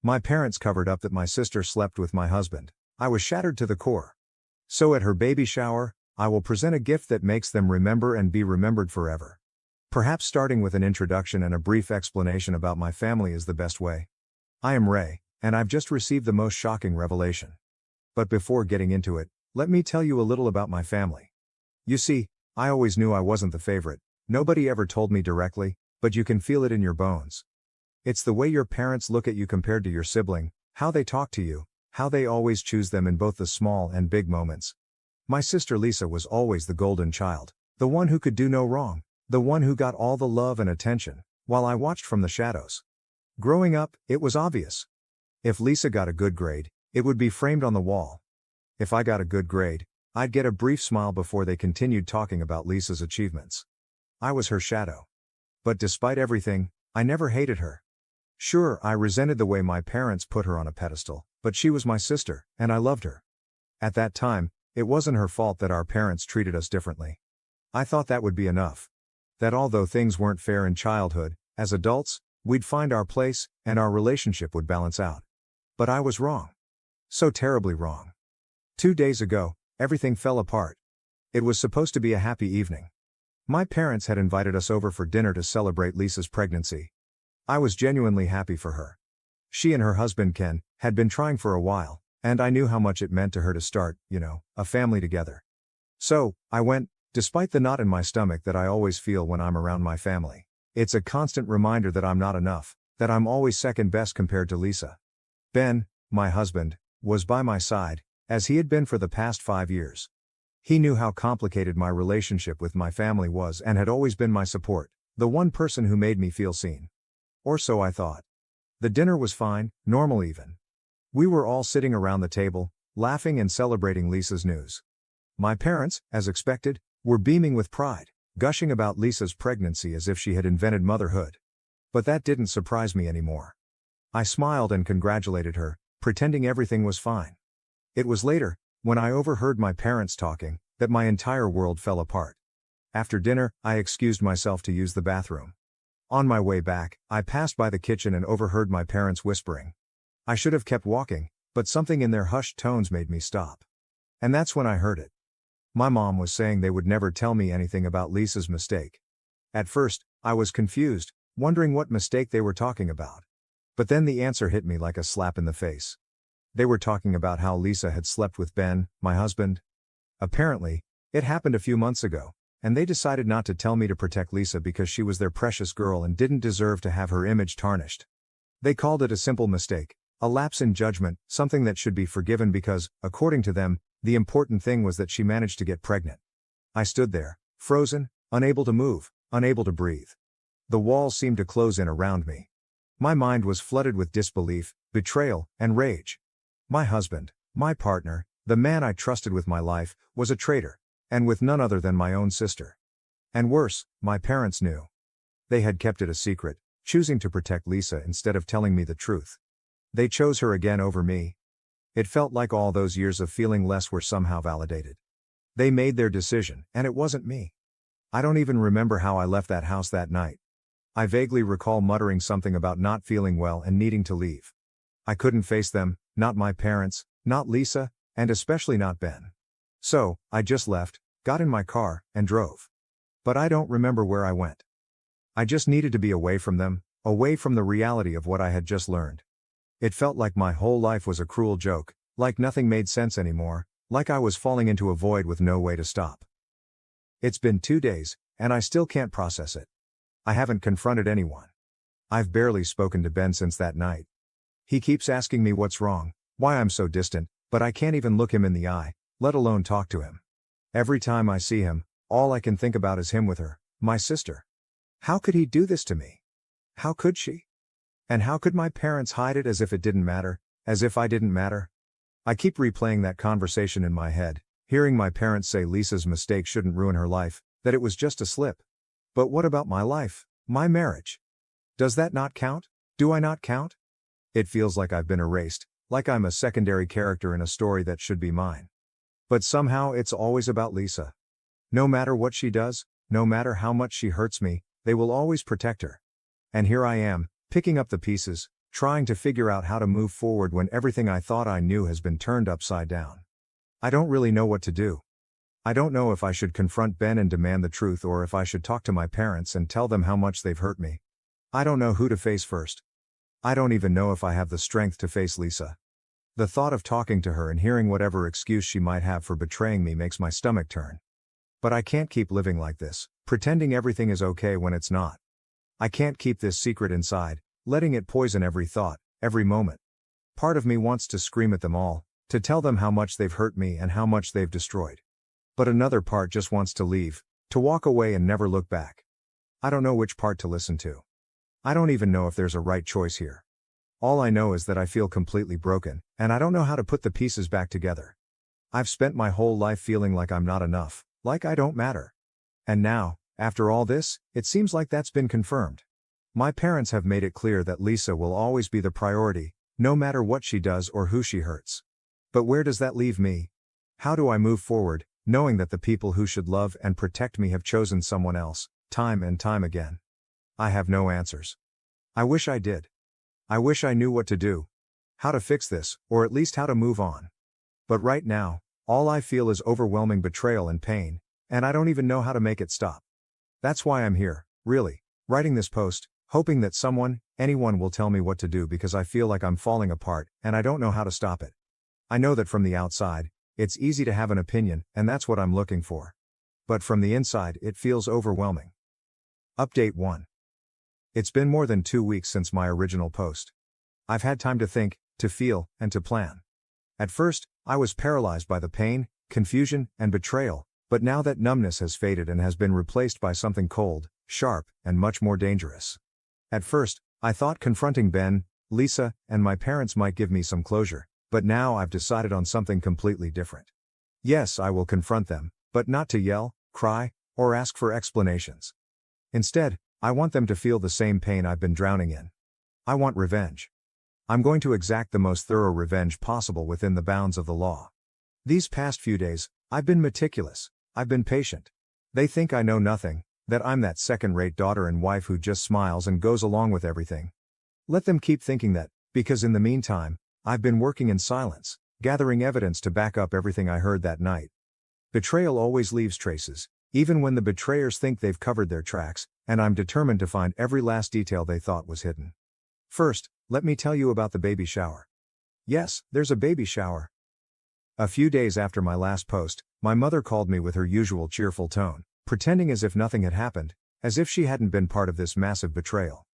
My parents covered up that my sister slept with my husband. I was shattered to the core. So at her baby shower, I will present a gift that makes them remember and be remembered forever. Perhaps starting with an introduction and a brief explanation about my family is the best way. I am Ray, and I've just received the most shocking revelation. But before getting into it, let me tell you a little about my family. You see, I always knew I wasn't the favorite. Nobody ever told me directly, but you can feel it in your bones. It's the way your parents look at you compared to your sibling, how they talk to you, how they always choose them in both the small and big moments. My sister Lisa was always the golden child, the one who could do no wrong, the one who got all the love and attention, while I watched from the shadows. Growing up, it was obvious. If Lisa got a good grade, it would be framed on the wall. If I got a good grade, I'd get a brief smile before they continued talking about Lisa's achievements. I was her shadow. But despite everything, I never hated her. Sure, I resented the way my parents put her on a pedestal, but she was my sister, and I loved her. At that time, it wasn't her fault that our parents treated us differently. I thought that would be enough. That although things weren't fair in childhood, as adults, we'd find our place, and our relationship would balance out. But I was wrong. So terribly wrong. 2 days ago, everything fell apart. It was supposed to be a happy evening. My parents had invited us over for dinner to celebrate Lisa's pregnancy. I was genuinely happy for her. She and her husband Ken had been trying for a while, and I knew how much it meant to her to start, a family together. So, I went, despite the knot in my stomach that I always feel when I'm around my family. It's a constant reminder that I'm not enough, that I'm always second best compared to Lisa. Ben, my husband, was by my side, as he had been for the past 5 years. He knew how complicated my relationship with my family was and had always been my support, the one person who made me feel seen. Or so I thought. The dinner was fine, normal even. We were all sitting around the table, laughing and celebrating Lisa's news. My parents, as expected, were beaming with pride, gushing about Lisa's pregnancy as if she had invented motherhood. But that didn't surprise me anymore. I smiled and congratulated her, pretending everything was fine. It was later, when I overheard my parents talking, that my entire world fell apart. After dinner, I excused myself to use the bathroom. On my way back, I passed by the kitchen and overheard my parents whispering. I should have kept walking, but something in their hushed tones made me stop. And that's when I heard it. My mom was saying they would never tell me anything about Lisa's mistake. At first, I was confused, wondering what mistake they were talking about. But then the answer hit me like a slap in the face. They were talking about how Lisa had slept with Ben, my husband. Apparently, it happened a few months ago, and they decided not to tell me to protect Lisa because she was their precious girl and didn't deserve to have her image tarnished. They called it a simple mistake, a lapse in judgment, something that should be forgiven because, according to them, the important thing was that she managed to get pregnant. I stood there, frozen, unable to move, unable to breathe. The walls seemed to close in around me. My mind was flooded with disbelief, betrayal, and rage. My husband, my partner, the man I trusted with my life, was a traitor, and with none other than my own sister. And worse, my parents knew. They had kept it a secret, choosing to protect Lisa instead of telling me the truth. They chose her again over me. It felt like all those years of feeling less were somehow validated. They made their decision, and it wasn't me. I don't even remember how I left that house that night. I vaguely recall muttering something about not feeling well and needing to leave. I couldn't face them, not my parents, not Lisa, and especially not Ben. So, I just left, got in my car, and drove. But I don't remember where I went. I just needed to be away from them, away from the reality of what I had just learned. It felt like my whole life was a cruel joke, like nothing made sense anymore, like I was falling into a void with no way to stop. It's been 2 days, and I still can't process it. I haven't confronted anyone. I've barely spoken to Ben since that night. He keeps asking me what's wrong, why I'm so distant, but I can't even look him in the eye, let alone talk to him. Every time I see him, all I can think about is him with her, my sister. How could he do this to me? How could she? And how could my parents hide it as if it didn't matter, as if I didn't matter? I keep replaying that conversation in my head, hearing my parents say Lisa's mistake shouldn't ruin her life, that it was just a slip. But what about my life, my marriage? Does that not count? Do I not count? It feels like I've been erased, like I'm a secondary character in a story that should be mine. But somehow it's always about Lisa. No matter what she does, no matter how much she hurts me, they will always protect her. And here I am, picking up the pieces, trying to figure out how to move forward when everything I thought I knew has been turned upside down. I don't really know what to do. I don't know if I should confront Ben and demand the truth or if I should talk to my parents and tell them how much they've hurt me. I don't know who to face first. I don't even know if I have the strength to face Lisa. The thought of talking to her and hearing whatever excuse she might have for betraying me makes my stomach turn. But I can't keep living like this, pretending everything is okay when it's not. I can't keep this secret inside, letting it poison every thought, every moment. Part of me wants to scream at them all, to tell them how much they've hurt me and how much they've destroyed. But another part just wants to leave, to walk away and never look back. I don't know which part to listen to. I don't even know if there's a right choice here. All I know is that I feel completely broken, and I don't know how to put the pieces back together. I've spent my whole life feeling like I'm not enough, like I don't matter. And now, after all this, it seems like that's been confirmed. My parents have made it clear that Lisa will always be the priority, no matter what she does or who she hurts. But where does that leave me? How do I move forward, knowing that the people who should love and protect me have chosen someone else, time and time again? I have no answers. I wish I did. I wish I knew what to do, how to fix this, or at least how to move on. But right now, all I feel is overwhelming betrayal and pain, and I don't even know how to make it stop. That's why I'm here, really, writing this post, hoping that someone, anyone will tell me what to do because I feel like I'm falling apart, and I don't know how to stop it. I know that from the outside, it's easy to have an opinion, and that's what I'm looking for. But from the inside, it feels overwhelming. Update 1. It's been more than 2 weeks since my original post. I've had time to think, to feel, and to plan. At first, I was paralyzed by the pain, confusion, and betrayal, but now that numbness has faded and has been replaced by something cold, sharp, and much more dangerous. At first, I thought confronting Ben, Lisa, and my parents might give me some closure, but now I've decided on something completely different. Yes, I will confront them, but not to yell, cry, or ask for explanations. Instead, I want them to feel the same pain I've been drowning in. I want revenge. I'm going to exact the most thorough revenge possible within the bounds of the law. These past few days, I've been meticulous, I've been patient. They think I know nothing, that I'm that second-rate daughter and wife who just smiles and goes along with everything. Let them keep thinking that, because in the meantime, I've been working in silence, gathering evidence to back up everything I heard that night. Betrayal always leaves traces, even when the betrayers think they've covered their tracks, and I'm determined to find every last detail they thought was hidden. First, let me tell you about the baby shower. Yes, there's a baby shower. A few days after my last post, my mother called me with her usual cheerful tone, pretending as if nothing had happened, as if she hadn't been part of this massive betrayal.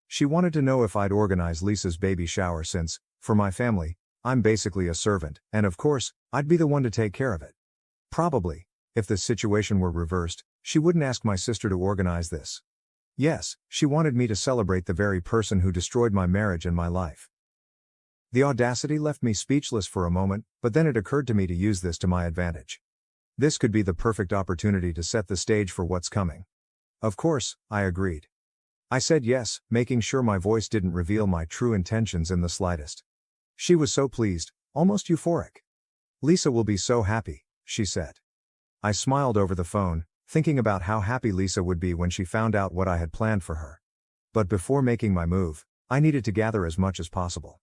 She wanted to know if I'd organize Lisa's baby shower since, for my family, I'm basically a servant, and of course, I'd be the one to take care of it. Probably, if the situation were reversed, she wouldn't ask my sister to organize this. Yes, she wanted me to celebrate the very person who destroyed my marriage and my life. The audacity left me speechless for a moment, but then it occurred to me to use this to my advantage. This could be the perfect opportunity to set the stage for what's coming. Of course, I agreed. I said yes, making sure my voice didn't reveal my true intentions in the slightest. She was so pleased, almost euphoric. "Lisa will be so happy," she said. I smiled over the phone, thinking about how happy Lisa would be when she found out what I had planned for her. But before making my move, I needed to gather as much as possible.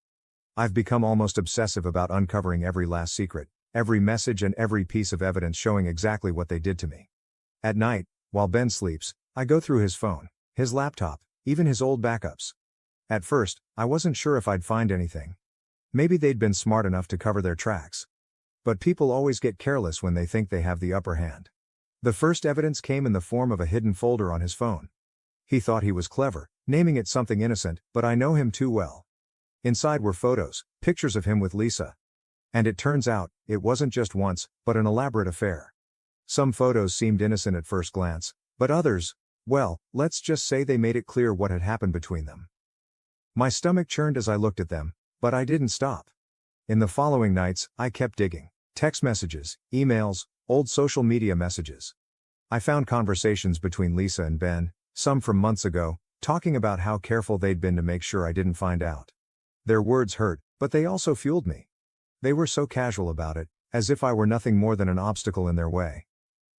I've become almost obsessive about uncovering every last secret, every message and every piece of evidence showing exactly what they did to me. At night, while Ben sleeps, I go through his phone, his laptop, even his old backups. At first, I wasn't sure if I'd find anything. Maybe they'd been smart enough to cover their tracks. But people always get careless when they think they have the upper hand. The first evidence came in the form of a hidden folder on his phone. He thought he was clever, naming it something innocent, but I know him too well. Inside were photos, pictures of him with Lisa. And it turns out, it wasn't just once, but an elaborate affair. Some photos seemed innocent at first glance, but others, well, let's just say they made it clear what had happened between them. My stomach churned as I looked at them, but I didn't stop. In the following nights, I kept digging. Text messages, emails, old social media messages. I found conversations between Lisa and Ben, some from months ago, talking about how careful they'd been to make sure I didn't find out. Their words hurt, but they also fueled me. They were so casual about it, as if I were nothing more than an obstacle in their way.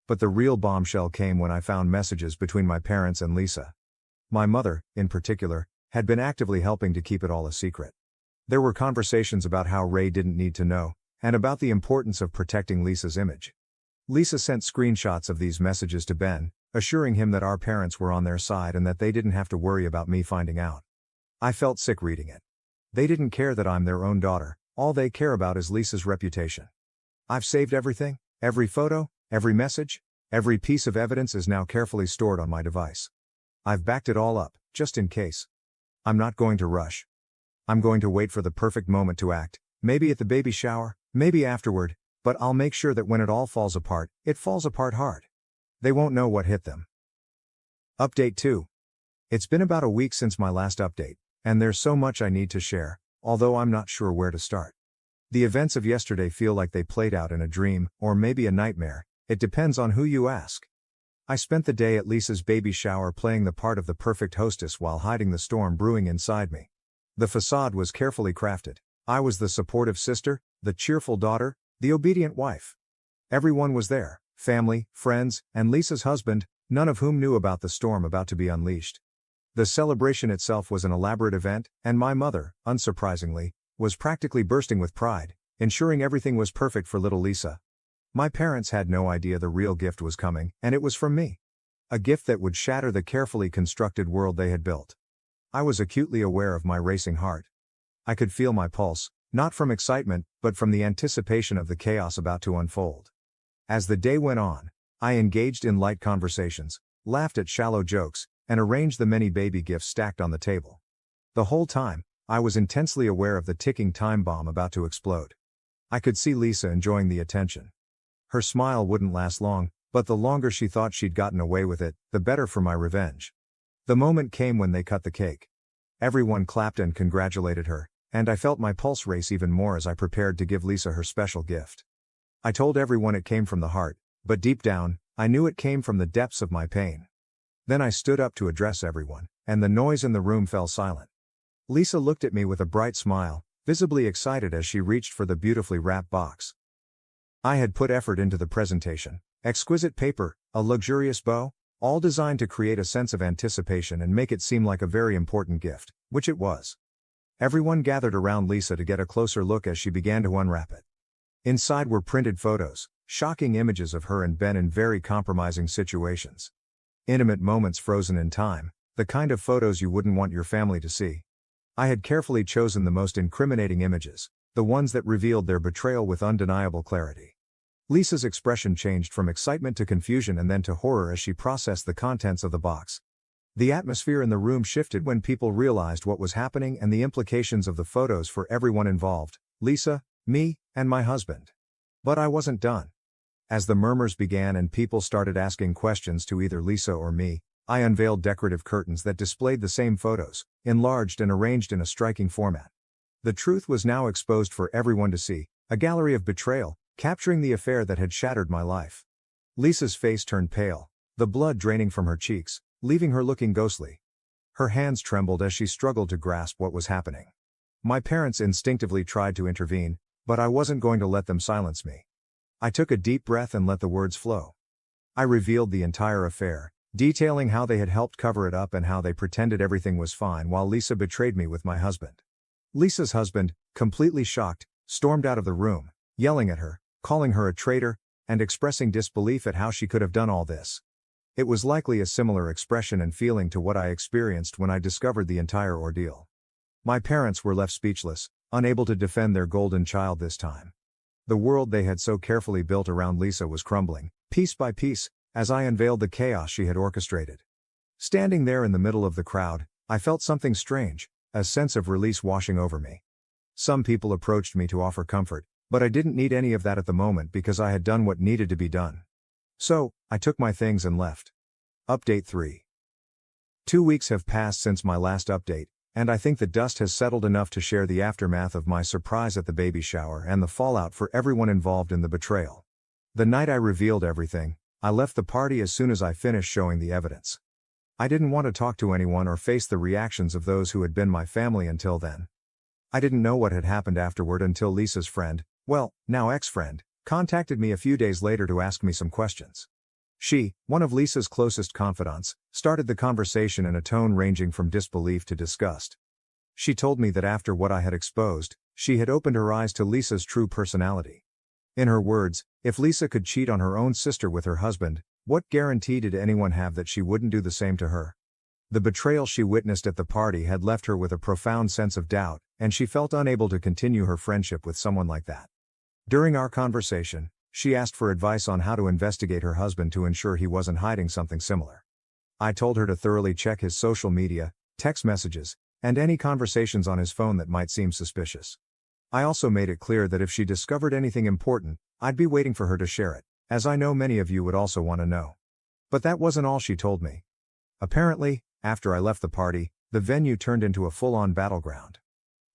But the real bombshell came when I found messages between my parents and Lisa. My mother, in particular, had been actively helping to keep it all a secret. There were conversations about how Ray didn't need to know, and about the importance of protecting Lisa's image. Lisa sent screenshots of these messages to Ben, assuring him that our parents were on their side and that they didn't have to worry about me finding out. I felt sick reading it. They didn't care that I'm their own daughter, all they care about is Lisa's reputation. I've saved everything, every photo, every message, every piece of evidence is now carefully stored on my device. I've backed it all up, just in case. I'm not going to rush. I'm going to wait for the perfect moment to act, maybe at the baby shower, maybe afterward, but I'll make sure that when it all falls apart, it falls apart hard. They won't know what hit them. Update 2. It's been about a week since my last update, and there's so much I need to share, although I'm not sure where to start. The events of yesterday feel like they played out in a dream, or maybe a nightmare, it depends on who you ask. I spent the day at Lisa's baby shower playing the part of the perfect hostess while hiding the storm brewing inside me. The facade was carefully crafted. I was the supportive sister, the cheerful daughter, the obedient wife. Everyone was there, family, friends, and Lisa's husband, none of whom knew about the storm about to be unleashed. The celebration itself was an elaborate event, and my mother, unsurprisingly, was practically bursting with pride, ensuring everything was perfect for little Lisa. My parents had no idea the real gift was coming, and it was from me. A gift that would shatter the carefully constructed world they had built. I was acutely aware of my racing heart. I could feel my pulse, not from excitement, but from the anticipation of the chaos about to unfold. As the day went on, I engaged in light conversations, laughed at shallow jokes, and arranged the many baby gifts stacked on the table. The whole time, I was intensely aware of the ticking time bomb about to explode. I could see Lisa enjoying the attention. Her smile wouldn't last long, but the longer she thought she'd gotten away with it, the better for my revenge. The moment came when they cut the cake. Everyone clapped and congratulated her, and I felt my pulse race even more as I prepared to give Lisa her special gift. I told everyone it came from the heart, but deep down, I knew it came from the depths of my pain. Then I stood up to address everyone, and the noise in the room fell silent. Lisa looked at me with a bright smile, visibly excited as she reached for the beautifully wrapped box. I had put effort into the presentation, exquisite paper, a luxurious bow, all designed to create a sense of anticipation and make it seem like a very important gift, which it was. Everyone gathered around Lisa to get a closer look as she began to unwrap it. Inside were printed photos, shocking images of her and Ben in very compromising situations. Intimate moments frozen in time, the kind of photos you wouldn't want your family to see. I had carefully chosen the most incriminating images, the ones that revealed their betrayal with undeniable clarity. Lisa's expression changed from excitement to confusion and then to horror as she processed the contents of the box. The atmosphere in the room shifted when people realized what was happening and the implications of the photos for everyone involved, Lisa, me, and my husband. But I wasn't done. As the murmurs began and people started asking questions to either Lisa or me, I unveiled decorative curtains that displayed the same photos, enlarged and arranged in a striking format. The truth was now exposed for everyone to see, a gallery of betrayal, capturing the affair that had shattered my life. Lisa's face turned pale, the blood draining from her cheeks, leaving her looking ghostly. Her hands trembled as she struggled to grasp what was happening. My parents instinctively tried to intervene, but I wasn't going to let them silence me. I took a deep breath and let the words flow. I revealed the entire affair, detailing how they had helped cover it up and how they pretended everything was fine while Lisa betrayed me with my husband. Lisa's husband, completely shocked, stormed out of the room, yelling at her, calling her a traitor, and expressing disbelief at how she could have done all this. It was likely a similar expression and feeling to what I experienced when I discovered the entire ordeal. My parents were left speechless, unable to defend their golden child this time. The world they had so carefully built around Lisa was crumbling, piece by piece, as I unveiled the chaos she had orchestrated. Standing there in the middle of the crowd, I felt something strange, a sense of release washing over me. Some people approached me to offer comfort, but I didn't need any of that at the moment because I had done what needed to be done. So, I took my things and left. Update 3. 2 weeks have passed since my last update, and I think the dust has settled enough to share the aftermath of my surprise at the baby shower and the fallout for everyone involved in the betrayal. The night I revealed everything, I left the party as soon as I finished showing the evidence. I didn't want to talk to anyone or face the reactions of those who had been my family until then. I didn't know what had happened afterward until Lisa's friend, well, now ex-friend, contacted me a few days later to ask me some questions. She, one of Lisa's closest confidants, started the conversation in a tone ranging from disbelief to disgust. She told me that after what I had exposed, she had opened her eyes to Lisa's true personality. In her words, if Lisa could cheat on her own sister with her husband, what guarantee did anyone have that she wouldn't do the same to her? The betrayal she witnessed at the party had left her with a profound sense of doubt, and she felt unable to continue her friendship with someone like that. During our conversation, she asked for advice on how to investigate her husband to ensure he wasn't hiding something similar. I told her to thoroughly check his social media, text messages, and any conversations on his phone that might seem suspicious. I also made it clear that if she discovered anything important, I'd be waiting for her to share it, as I know many of you would also want to know. But that wasn't all she told me. Apparently, after I left the party, the venue turned into a full-on battleground.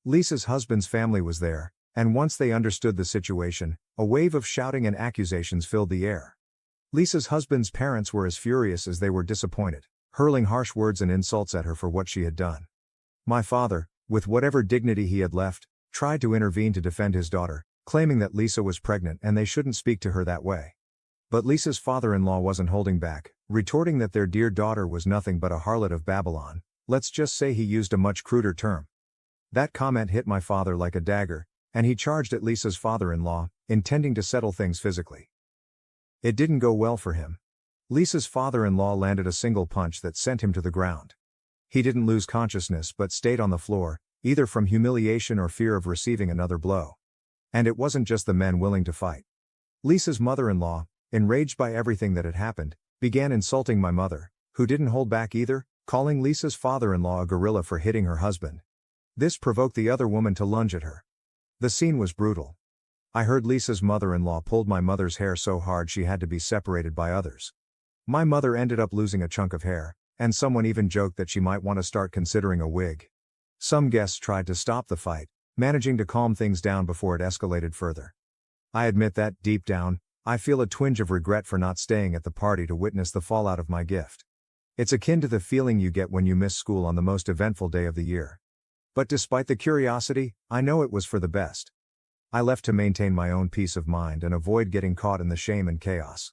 Lisa's husband's family was there, and once they understood the situation, a wave of shouting and accusations filled the air. Lisa's husband's parents were as furious as they were disappointed, hurling harsh words and insults at her for what she had done. My father, with whatever dignity he had left, tried to intervene to defend his daughter, claiming that Lisa was pregnant and they shouldn't speak to her that way. But Lisa's father-in-law wasn't holding back, retorting that their dear daughter was nothing but a harlot of Babylon. Let's just say he used a much cruder term. That comment hit my father like a dagger, and he charged at Lisa's father-in-law, intending to settle things physically. It didn't go well for him. Lisa's father-in-law landed a single punch that sent him to the ground. He didn't lose consciousness but stayed on the floor, either from humiliation or fear of receiving another blow. And it wasn't just the men willing to fight. Lisa's mother-in-law, enraged by everything that had happened, began insulting my mother, who didn't hold back either, calling Lisa's father-in-law a gorilla for hitting her husband. This provoked the other woman to lunge at her. The scene was brutal. I heard Lisa's mother-in-law pulled my mother's hair so hard she had to be separated by others. My mother ended up losing a chunk of hair, and someone even joked that she might want to start considering a wig. Some guests tried to stop the fight, managing to calm things down before it escalated further. I admit that, deep down, I feel a twinge of regret for not staying at the party to witness the fallout of my gift. It's akin to the feeling you get when you miss school on the most eventful day of the year. But despite the curiosity, I know it was for the best. I left to maintain my own peace of mind and avoid getting caught in the shame and chaos.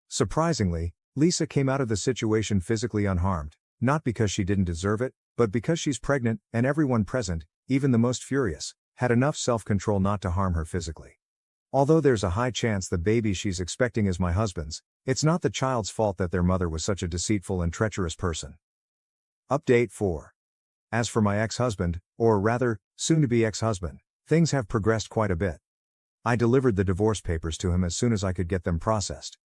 Surprisingly, Lisa came out of the situation physically unharmed, not because she didn't deserve it, but because she's pregnant, and everyone present, even the most furious, had enough self-control not to harm her physically. Although there's a high chance the baby she's expecting is my husband's, it's not the child's fault that their mother was such a deceitful and treacherous person. Update 4. As for my ex-husband, or rather, soon-to-be ex-husband, things have progressed quite a bit. I delivered the divorce papers to him as soon as I could get them processed.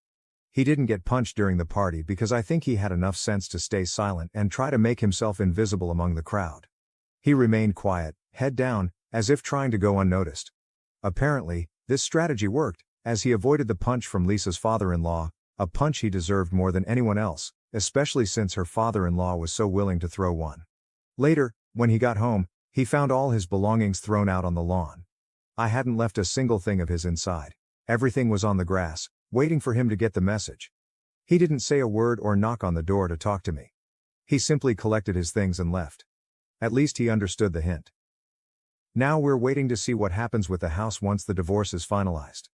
He didn't get punched during the party because I think he had enough sense to stay silent and try to make himself invisible among the crowd. He remained quiet, head down, as if trying to go unnoticed. Apparently, this strategy worked, as he avoided the punch from Lisa's father-in-law, a punch he deserved more than anyone else, especially since her father-in-law was so willing to throw one. Later, when he got home, he found all his belongings thrown out on the lawn. I hadn't left a single thing of his inside. Everything was on the grass, waiting for him to get the message. He didn't say a word or knock on the door to talk to me. He simply collected his things and left. At least he understood the hint. Now we're waiting to see what happens with the house once the divorce is finalized.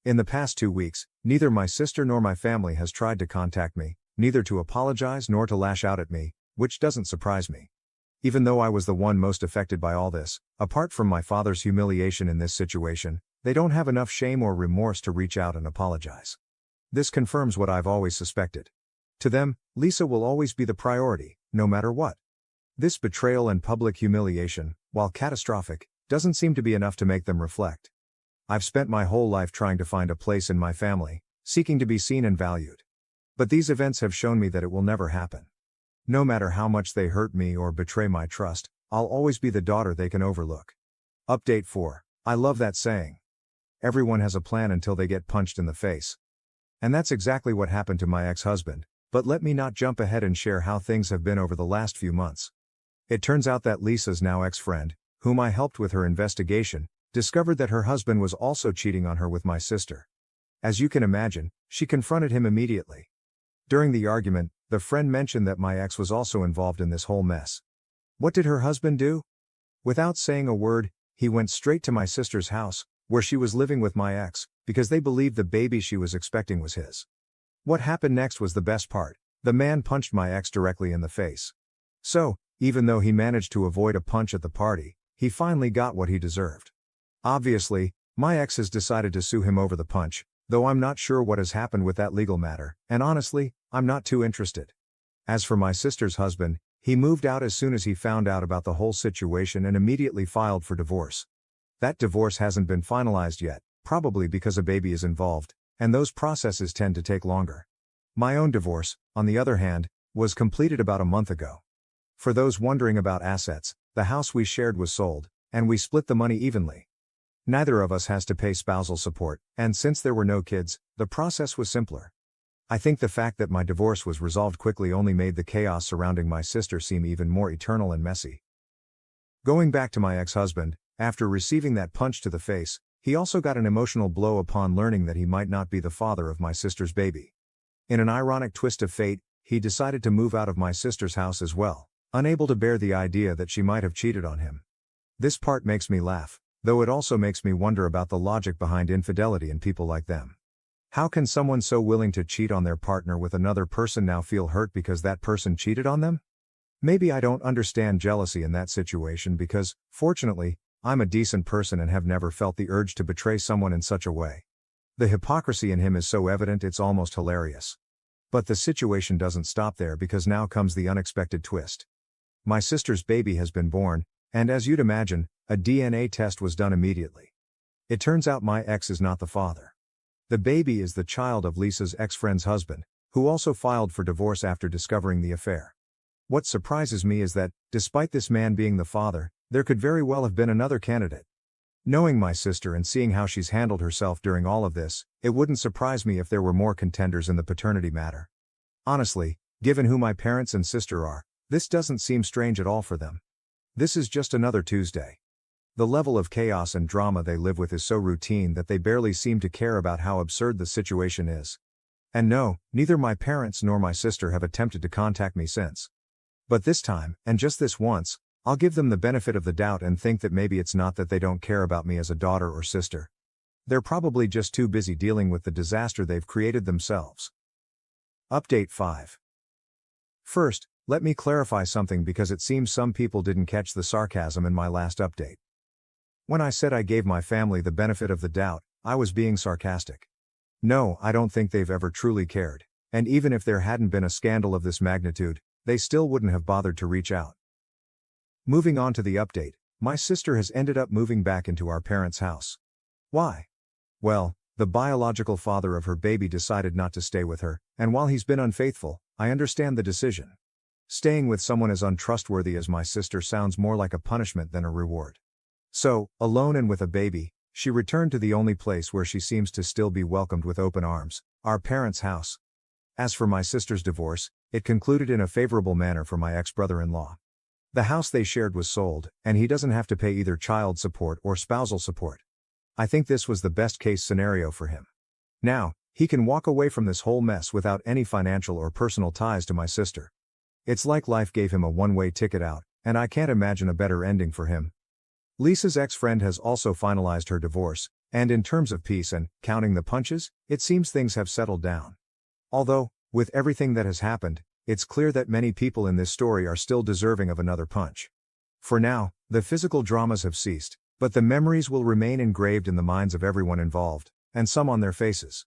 In the past 2 weeks, neither my sister nor my family has tried to contact me, neither to apologize nor to lash out at me, which doesn't surprise me. Even though I was the one most affected by all this, apart from my father's humiliation in this situation, they don't have enough shame or remorse to reach out and apologize. This confirms what I've always suspected. To them, Lisa will always be the priority, no matter what. This betrayal and public humiliation, while catastrophic, doesn't seem to be enough to make them reflect. I've spent my whole life trying to find a place in my family, seeking to be seen and valued. But these events have shown me that it will never happen. No matter how much they hurt me or betray my trust, I'll always be the daughter they can overlook. Update 4. I love that saying. Everyone has a plan until they get punched in the face. And that's exactly what happened to my ex-husband, but let me not jump ahead and share how things have been over the last few months. It turns out that Lisa's now ex-friend, whom I helped with her investigation, discovered that her husband was also cheating on her with my sister. As you can imagine, she confronted him immediately. During the argument, the friend mentioned that my ex was also involved in this whole mess. What did her husband do? Without saying a word, he went straight to my sister's house, where she was living with my ex, because they believed the baby she was expecting was his. What happened next was the best part. The man punched my ex directly in the face. So, even though he managed to avoid a punch at the party, he finally got what he deserved. Obviously, my ex has decided to sue him over the punch, though I'm not sure what has happened with that legal matter, and honestly, I'm not too interested. As for my sister's husband, he moved out as soon as he found out about the whole situation and immediately filed for divorce. That divorce hasn't been finalized yet, probably because a baby is involved, and those processes tend to take longer. My own divorce, on the other hand, was completed about a month ago. For those wondering about assets, the house we shared was sold, and we split the money evenly. Neither of us has to pay spousal support, and since there were no kids, the process was simpler. I think the fact that my divorce was resolved quickly only made the chaos surrounding my sister seem even more eternal and messy. Going back to my ex-husband, after receiving that punch to the face, he also got an emotional blow upon learning that he might not be the father of my sister's baby. In an ironic twist of fate, he decided to move out of my sister's house as well, unable to bear the idea that she might have cheated on him. This part makes me laugh, though it also makes me wonder about the logic behind infidelity in people like them. How can someone so willing to cheat on their partner with another person now feel hurt because that person cheated on them? Maybe I don't understand jealousy in that situation because, fortunately, I'm a decent person and have never felt the urge to betray someone in such a way. The hypocrisy in him is so evident it's almost hilarious. But the situation doesn't stop there because now comes the unexpected twist. My sister's baby has been born, and as you'd imagine, a DNA test was done immediately. It turns out my ex is not the father. The baby is the child of Lisa's ex-friend's husband, who also filed for divorce after discovering the affair. What surprises me is that, despite this man being the father, there could very well have been another candidate. Knowing my sister and seeing how she's handled herself during all of this, it wouldn't surprise me if there were more contenders in the paternity matter. Honestly, given who my parents and sister are, this doesn't seem strange at all for them. This is just another Tuesday. The level of chaos and drama they live with is so routine that they barely seem to care about how absurd the situation is. And no, neither my parents nor my sister have attempted to contact me since. But this time, and just this once, I'll give them the benefit of the doubt and think that maybe it's not that they don't care about me as a daughter or sister. They're probably just too busy dealing with the disaster they've created themselves. Update 5. First, let me clarify something because it seems some people didn't catch the sarcasm in my last update. When I said I gave my family the benefit of the doubt, I was being sarcastic. No, I don't think they've ever truly cared, and even if there hadn't been a scandal of this magnitude, they still wouldn't have bothered to reach out. Moving on to the update, my sister has ended up moving back into our parents' house. Why? Well, the biological father of her baby decided not to stay with her, and while he's been unfaithful, I understand the decision. Staying with someone as untrustworthy as my sister sounds more like a punishment than a reward. So, alone and with a baby, she returned to the only place where she seems to still be welcomed with open arms, our parents' house. As for my sister's divorce, it concluded in a favorable manner for my ex-brother-in-law. The house they shared was sold, and he doesn't have to pay either child support or spousal support. I think this was the best-case scenario for him. Now, he can walk away from this whole mess without any financial or personal ties to my sister. It's like life gave him a one-way ticket out, and I can't imagine a better ending for him. Lisa's ex-friend has also finalized her divorce, and in terms of peace and counting the punches, it seems things have settled down. Although, with everything that has happened, it's clear that many people in this story are still deserving of another punch. For now, the physical dramas have ceased, but the memories will remain engraved in the minds of everyone involved, and some on their faces.